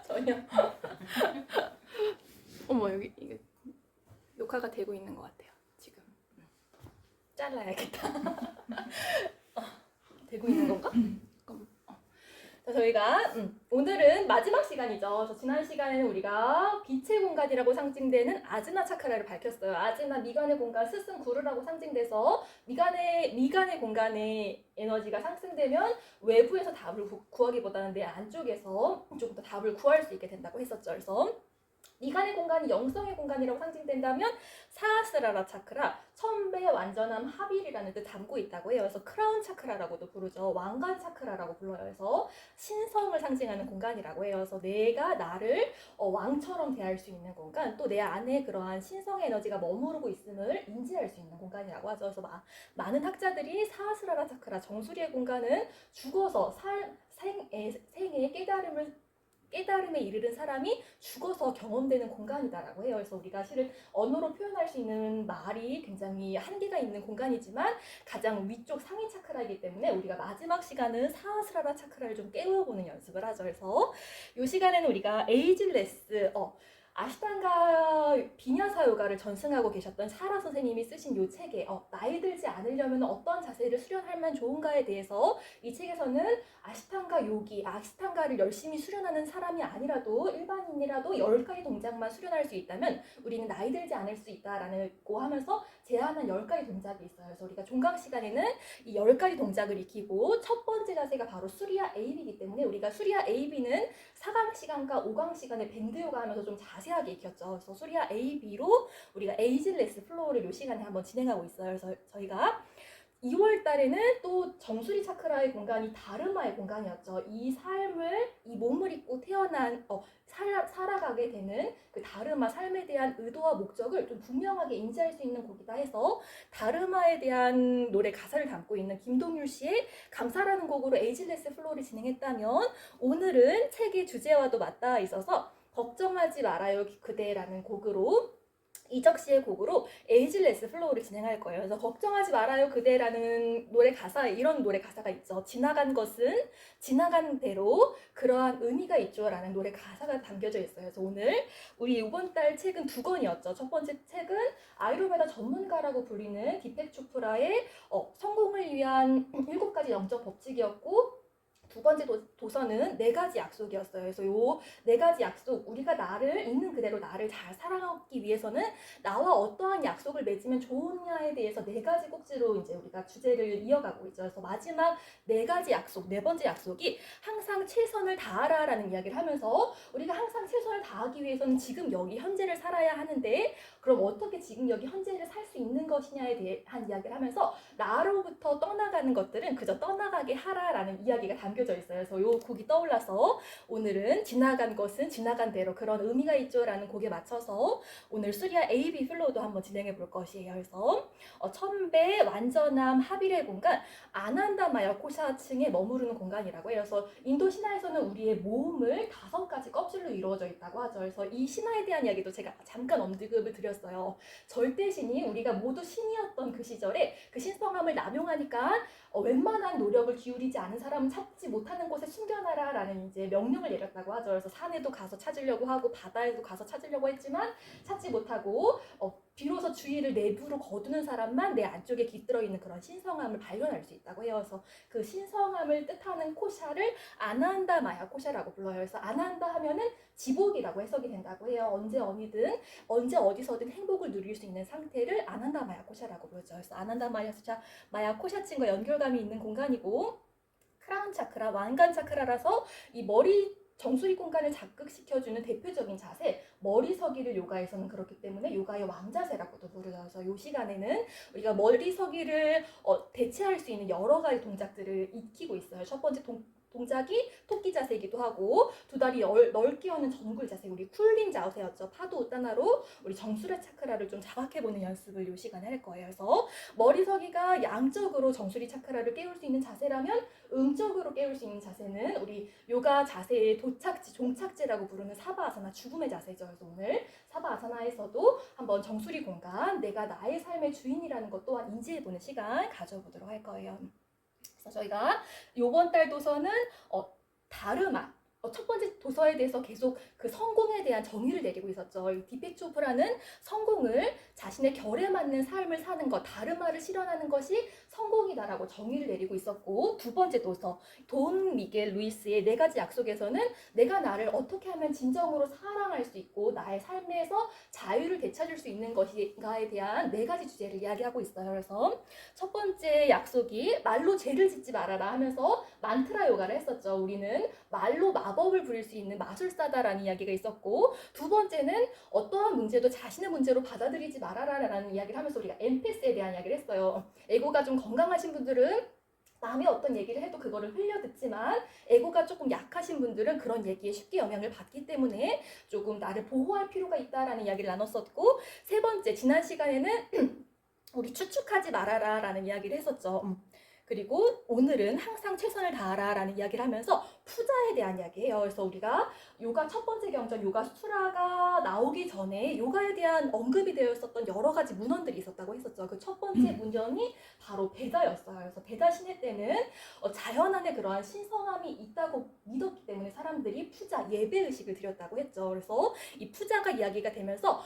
전혀. 어머, 여기 이게 녹화가 되고 있는 것 같아요. 지금 잘라야겠다. 되고 있는 건가? 잠깐만. 자, 저희가 오늘은 마지막 시간이죠. 저 지난 시간에는 우리가 빛의 공간이라고 상징되는 아즈나 차크라를 밝혔어요. 아즈나 미간의 공간, 스승 구르라고 상징돼서 미간의 공간에 에너지가 상승되면 외부에서 답을 구하기보다는 내 안쪽에서 조금 더 답을 구할 수 있게 된다고 했었죠. 그래서 미간의 공간이 영성의 공간이라고 상징된다면 사하스라라 차크라, 천배 완전함 합일이라는 뜻 담고 있다고 해요. 그래서 크라운 차크라라고도 부르죠. 왕관 차크라라고 불러요. 그래서 신성을 상징하는 공간이라고 해요. 그래서 내가 나를 왕처럼 대할 수 있는 공간, 또 내 안에 그러한 신성의 에너지가 머무르고 있음을 인지할 수 있는 공간이라고 하죠. 그래서 많은 학자들이 사하스라라 차크라, 정수리의 공간은 죽어서 생의 깨달음에 이르는 사람이 죽어서 경험되는 공간이다라고 해요. 그래서 우리가 실은 언어로 표현할 수 있는 말이 굉장히 한계가 있는 공간이지만 가장 위쪽 상위 차크라이기 때문에 우리가 마지막 시간은 사하스라라 차크라를 좀 깨워보는 연습을 하죠. 그래서 이 시간에는 우리가 에이질레스, 아시탄가 비냐사 요가를 전승하고 계셨던 사라 선생님이 쓰신 이 책에 나이 들지 않으려면 어떤 자세를 수련할 만 좋은가에 대해서 이 책에서는 아시탄가 요기, 아시탄가를 열심히 수련하는 사람이 아니라도 일반인이라도 10가지 동작만 수련할 수 있다면 우리는 나이 들지 않을 수 있다라고 하면서 제안한 10가지 동작이 있어요. 그래서 우리가 종강 시간에는 이 10가지 동작을 익히고 첫 번째 자세가 바로 수리아 AB이기 때문에 우리가 수리아 AB는 4강 시간과 5강 시간에 밴드 요가 하면서 좀 자세하게 익혔죠. 그래서 수리아 AB로 우리가 에이질레스 플로우를 이 시간에 한번 진행하고 있어요. 그래서 저희가 2월 달에는 또 정수리 차크라의 공간이 다르마의 공간이었죠. 이 몸을 입고 살아가게 되는 그 다르마 삶에 대한 의도와 목적을 좀 분명하게 인지할 수 있는 곡이다 해서 다르마에 대한 노래 가사를 담고 있는 김동률 씨의 감사라는 곡으로 에이질레스 플로우를 진행했다면 오늘은 책의 주제와도 맞닿아 있어서 걱정하지 말아요 그대라는 곡으로 이적 씨의 곡으로 에이질레스 플로우를 진행할 거예요. 그래서 걱정하지 말아요 그대라는 노래 가사, 이런 노래 가사가 있죠. 지나간 것은 지나간 대로 그러한 의미가 있죠 라는 노래 가사가 담겨져 있어요. 그래서 오늘 우리 이번 달 책은 2권이었죠. 첫 번째 책은 아유르베다 전문가라고 불리는 디펙 초프라의 성공을 위한 7가지 영적 법칙이었고, 두 번째 도서는 4가지 약속이었어요. 그래서 요 4가지 약속, 우리가 나를 있는 그대로 나를 잘 사랑하기 위해서는 나와 어떠한 약속을 맺으면 좋으냐에 대해서 4가지 꼭지로 이제 우리가 주제를 이어가고 있죠. 그래서 마지막 4가지 약속, 4번째 약속이 항상 최선을 다하라라는 이야기를 하면서 우리가 항상 최선을 다하기 위해서는 지금 여기 현재를 살아야 하는데 그럼 어떻게 지금 여기 현재를 살 수 있는 것이냐에 대한 이야기를 하면서 나로부터 떠나가는 것들은 그저 떠나가게 하라라는 이야기가 담겨져 있어요. 그래서 이 곡이 떠올라서 오늘은 지나간 것은 지나간 대로 그런 의미가 있죠 라는 곡에 맞춰서 오늘 수리아 AB 플로우도 한번 진행해 볼 것이에요. 그래서 천배 완전함 합일의 공간 아난다마야 코샤층에 머무르는 공간이라고 해요. 그래서 인도 신화에서는 우리의 몸을 5가지 껍질로 이루어져 있다고 하죠. 그래서 이 신화에 대한 이야기도 제가 잠깐 언급을 드렸어요. 절대신이 우리가 모두 신이었던 그 시절에 그 신성함을 남용하니까 웬만한 노력을 기울이지 않은 사람은 찾지 못하는 곳에 숨겨놔라 라는 이제 명령을 내렸다고 하죠. 그래서 산에도 가서 찾으려고 하고 바다에도 가서 찾으려고 했지만 찾지 못하고 비로소 주의를 내부로 거두는 사람만 내 안쪽에 깃들어 있는 그런 신성함을 발견할 수 있다고 해요. 그래서 그 신성함을 뜻하는 코샤를 아난다 마야 코샤라고 불러요. 그래서 아난다 하면은 지복이라고 해석이 된다고 해요. 언제 어디서든 행복을 누릴 수 있는 상태를 아난다 마야 코샤라고 부르죠. 그래서 아난다 마야 코샤층과 연결감이 있는 공간이고, 크라운 차크라, 왕관 차크라라서 이 머리 정수리 공간을 자극시켜주는 대표적인 자세, 머리서기를 요가에서는 그렇기 때문에 요가의 왕자세라고도 부르죠. 그래서 이 시간에는 우리가 머리서기를 대체할 수 있는 여러 가지 동작들을 익히고 있어요. 첫 번째 동작이 토끼 자세이기도 하고, 두 다리 넓게 여는 정글 자세, 우리 쿨링 자세였죠. 파도 우따나로 우리 정수리 차크라를 좀 자각해보는 연습을 이 시간에 할 거예요. 그래서 머리서기가 양적으로 정수리 차크라를 깨울 수 있는 자세라면 음적으로 깨울 수 있는 자세는 우리 요가 자세의 종착지라고 부르는 사바아사나, 죽음의 자세죠. 그래서 오늘 사바아사나에서도 한번 정수리 공간, 내가 나의 삶의 주인이라는 것 또한 인지해보는 시간 가져보도록 할 거예요. 그래서 저희가 이번 달 도서는 다르마, 첫 번째 도서에 대해서 계속 그 성공에 대한 정의를 내리고 있었죠. 이 디펙트 오프라는 성공을 자신의 결에 맞는 삶을 사는 것, 다르마를 실현하는 것이 성공이다라고 정의를 내리고 있었고, 두 번째 도서 돈 미겔 루이스의 네 가지 약속에서는 내가 나를 어떻게 하면 진정으로 사랑할 수 있고 나의 삶에서 자유를 되찾을 수 있는 것인가에 대한 네 가지 주제를 이야기하고 있어요. 그래서 첫 번째 약속이 말로 죄를 짓지 말아라 하면서 만트라 요가를 했었죠. 우리는 말로 마법을 부릴 수 있는 마술사다라는 이야기가 있었고, 두 번째는 어떠한 문제도 자신의 문제로 받아들이지 말아라라는 이야기를 하면서 우리가 엠패스에 대한 이야기를 했어요. 에고가 좀 건강하신 분들은 남이 어떤 얘기를 해도 그거를 흘려 듣지만, 에고가 조금 약하신 분들은 그런 얘기에 쉽게 영향을 받기 때문에 조금 나를 보호할 필요가 있다라는 이야기를 나눴었고, 세 번째 지난 시간에는 우리 추측하지 말아라 라는 이야기를 했었죠. 그리고 오늘은 항상 최선을 다하라 라는 이야기를 하면서 푸자에 대한 이야기예요. 그래서 우리가 요가 첫 번째 경전 요가 수트라가 나오기 전에 요가에 대한 언급이 되어 있었던 여러 가지 문헌들이 있었다고 했었죠. 그 첫 번째 문헌이 바로 베다였어요. 그래서 베다 시대 때는 자연 안에 그러한 신성함이 있다고 믿었기 때문에 사람들이 푸자 예배 의식을 드렸다고 했죠. 그래서 이 푸자가 이야기가 되면서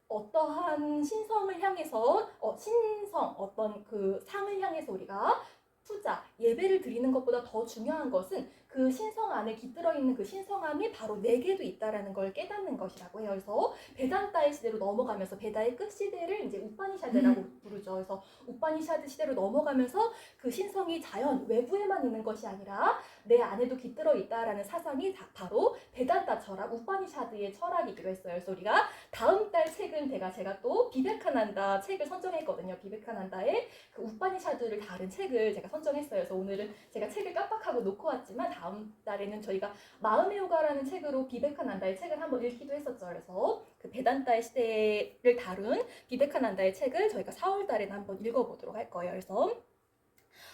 어떠한 신성을 향해서 신성 어떤 그 상을 향해서 우리가 푸자 예배를 드리는 것보다 더 중요한 것은 그 신성 안에 깃들어 있는 그 신성함이 바로 내게도 있다라는 걸 깨닫는 것이라고 해요. 그래서 베단타의 시대로 넘어가면서 베다의 끝 시대를 이제 우파니샤드라고 부르죠. 그래서 우파니샤드 시대로 넘어가면서 그 신성이 자연 외부에만 있는 것이 아니라 내 안에도 깃들어 있다라는 사상이 바로 베단타 철학, 우파니샤드의 철학이기도 했어요. 그래서 우리가 다음 달 책은 제가 또 비베카난다 책을 선정했거든요. 비베카난다의 그 우파니샤드를 다룬 책을 제가 선정했어요. 그래서 오늘은 제가 책을 깜빡하고 놓고 왔지만 다음 달에는 저희가 마음의 요가라는 책으로 비베카난다의 책을 한번 읽기도 했었죠. 그래서 그 베단타의 시대를 다룬 비베카난다의 책을 저희가 4월 달에는 한번 읽어보도록 할 거예요. 그래서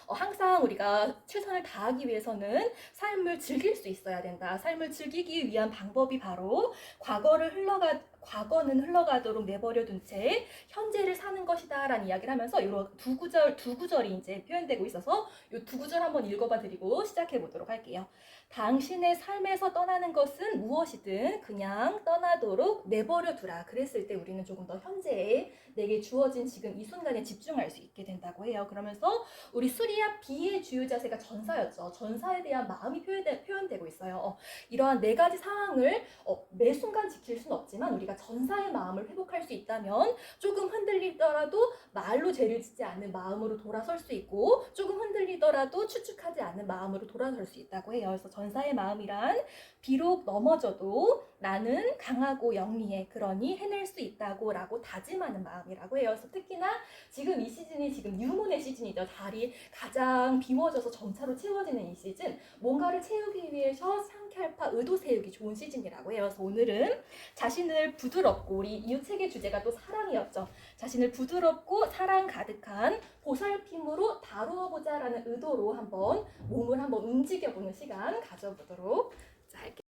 항상 우리가 최선을 다하기 위해서는 삶을 즐길 수 있어야 된다. 삶을 즐기기 위한 방법이 바로 과거는 흘러가도록 내버려둔 채 현재를 사는 것이다라는 이야기를 하면서 이런 두 구절이 이제 표현되고 있어서 이 두 구절 한번 읽어봐 드리고 시작해 보도록 할게요. 당신의 삶에서 떠나는 것은 무엇이든 그냥 떠나도록 내버려 두라. 그랬을 때 우리는 조금 더 현재에 내게 주어진 지금 이 순간에 집중할 수 있게 된다고 해요. 그러면서 우리 수리아 B의 주요 자세가 전사였죠. 전사에 대한 마음이 표현되고 있어요. 이러한 네 가지 상황을 매 순간 지킬 수는 없지만 우리가 전사의 마음을 회복할 수 있다면 조금 흔들리더라도 말로 죄를 짓지 않는 마음으로 돌아설 수 있고, 조금 흔들리더라도 추측하지 않는 마음으로 돌아설 수 있다고 해요. 그래서 전사의 마음이란 비록 넘어져도 나는 강하고 영리해, 그러니 해낼 수 있다고 라고 다짐하는 마음이라고 해요. 그래서 특히나 지금 이 시즌이 지금 유문의 시즌이죠. 달이 가장 비워져서 점차로 채워지는 이 시즌, 뭔가를 채우기 위해서 상켈파 의도 세우기 좋은 시즌이라고 해요. 그래서 오늘은 자신을 부드럽고, 우리 이 책의 주제가 또 사랑이었죠. 자신을 부드럽고 사랑 가득한 보살핌으로 다루어 보자라는 의도로 한번 몸을 한번 움직여보는 시간 가져보도록 할게요.